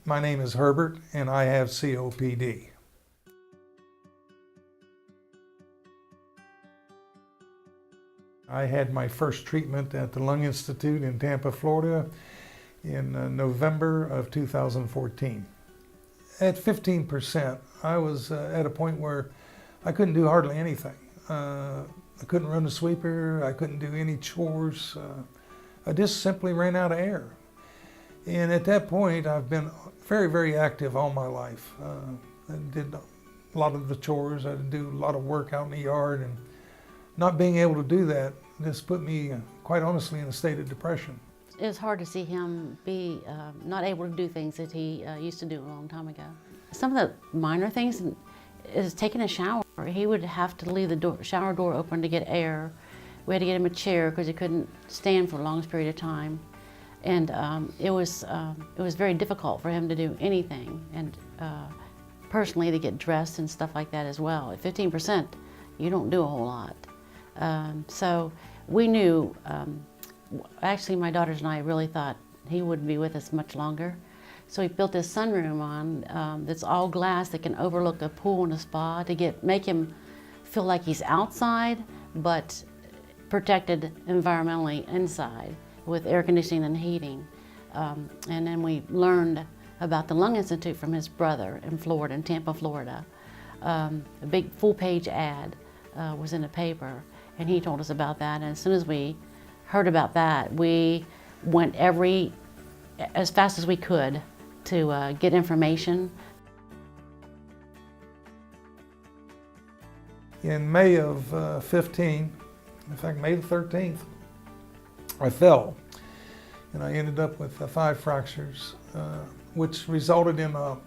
My name is Herbert, and I have COPD. I had my first treatment at the Lung Institute in Tampa, Florida in November of 2014. At 15%, I was at a point where I couldn't do hardly anything. I couldn't run the sweeper, I couldn't do any chores. I just simply ran out of air. And at that point, I've been very, very active all my life. I did a lot of the chores, I had to do a lot of work out in the yard, and not being able to do that just put me, quite honestly, in a state of depression. It's hard to see him be not able to do things that he used to do a long time ago. Some of the minor things is taking a shower. He would have to leave the shower door open to get air. We had to get him a chair because he couldn't stand for the longest period of time. And it was very difficult for him to do anything, and personally to get dressed and stuff like that as well. At 15%, you don't do a whole lot. So we knew, actually my daughters and I really thought he wouldn't be with us much longer. So we built this sunroom on that's all glass that can overlook a pool and a spa to make him feel like he's outside, but protected environmentally inside, with air conditioning and heating. And then we learned about the Lung Institute from his brother in Florida, in Tampa, Florida. A big full-page ad was in the paper, and he told us about that. And as soon as we heard about that, we went as fast as we could to get information. In May of 15, in fact, May the 13th, I fell, and I ended up with 5 fractures, which resulted in a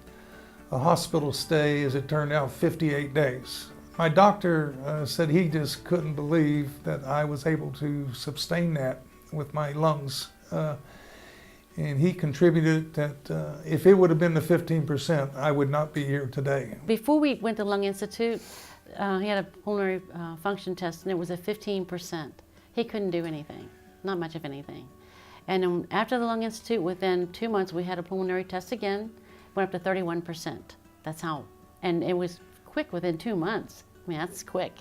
hospital stay, as it turned out, 58 days. My doctor said he just couldn't believe that I was able to sustain that with my lungs, and he contributed that if it would have been the 15%, I would not be here today. Before we went to Lung Institute, he had a pulmonary function test, and it was a 15%. He couldn't do anything. Not much of anything. And after the Lung Institute, within 2 months, we had a pulmonary test again, went up to 31%. That's how, and it was quick within 2 months. I mean, that's quick.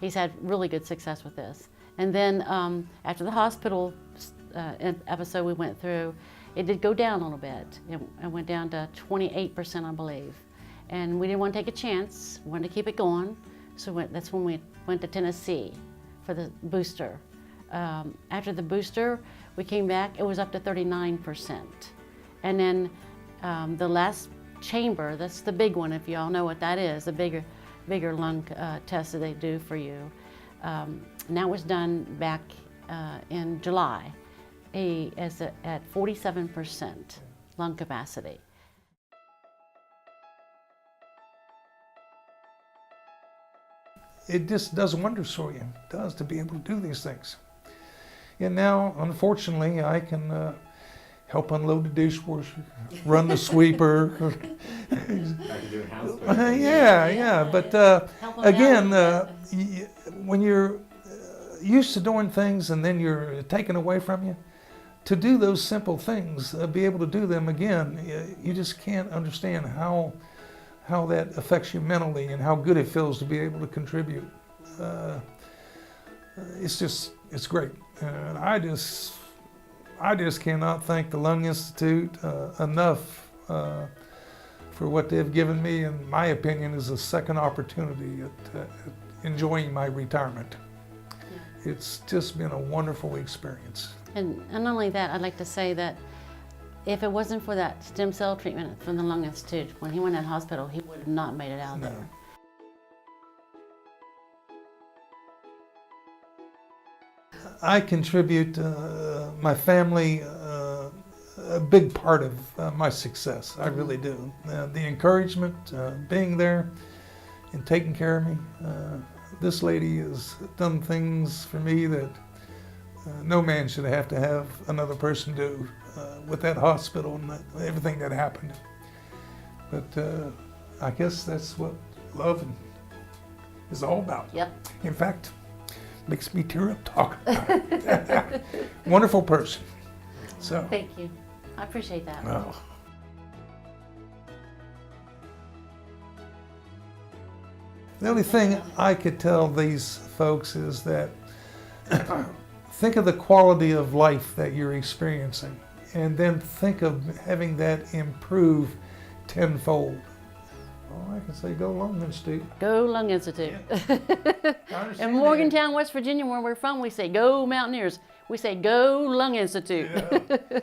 He's had really good success with this. And then after the hospital episode we went through, it did go down a little bit. It went down to 28%, I believe. And we didn't want to take a chance. We wanted to keep it going. So that's when we went to Tennessee for the booster. After the booster, we came back, it was up to 39%. And then the last chamber, that's the big one, if you all know what that is, the bigger lung test that they do for you. And that was done back in July. He is at 47% lung capacity. It just does wonders for you. It does, to be able to do these things. And now, unfortunately, I can help unload the dishwasher, run the sweeper. Yeah. But again, when you're used to doing things and then you're taken away from you, to do those simple things, be able to do them again, you just can't understand how that affects you mentally and how good it feels to be able to contribute. It's great. And I just cannot thank the Lung Institute enough for what they've given me, in my opinion, is a second opportunity at enjoying my retirement. Yeah. It's just been a wonderful experience. And not only that, I'd like to say that if it wasn't for that stem cell treatment from the Lung Institute, when he went in hospital, he would have not made it out there. I contribute my family a big part of my success. I really do. The encouragement, being there and taking care of me. This lady has done things for me that no man should have to have another person do with that hospital and everything that happened. But I guess that's what love is all about. Yep. In fact, makes me tear up talking about it. Wonderful person. So. Thank you. I appreciate that. Oh. The only thing I could tell these folks is that think of the quality of life that you're experiencing, and then think of having that improve tenfold. All I can say, go Lung Institute. Go Lung Institute. Yeah. In Morgantown, West Virginia, where we're from, we say go Mountaineers. We say go Lung Institute. Yeah.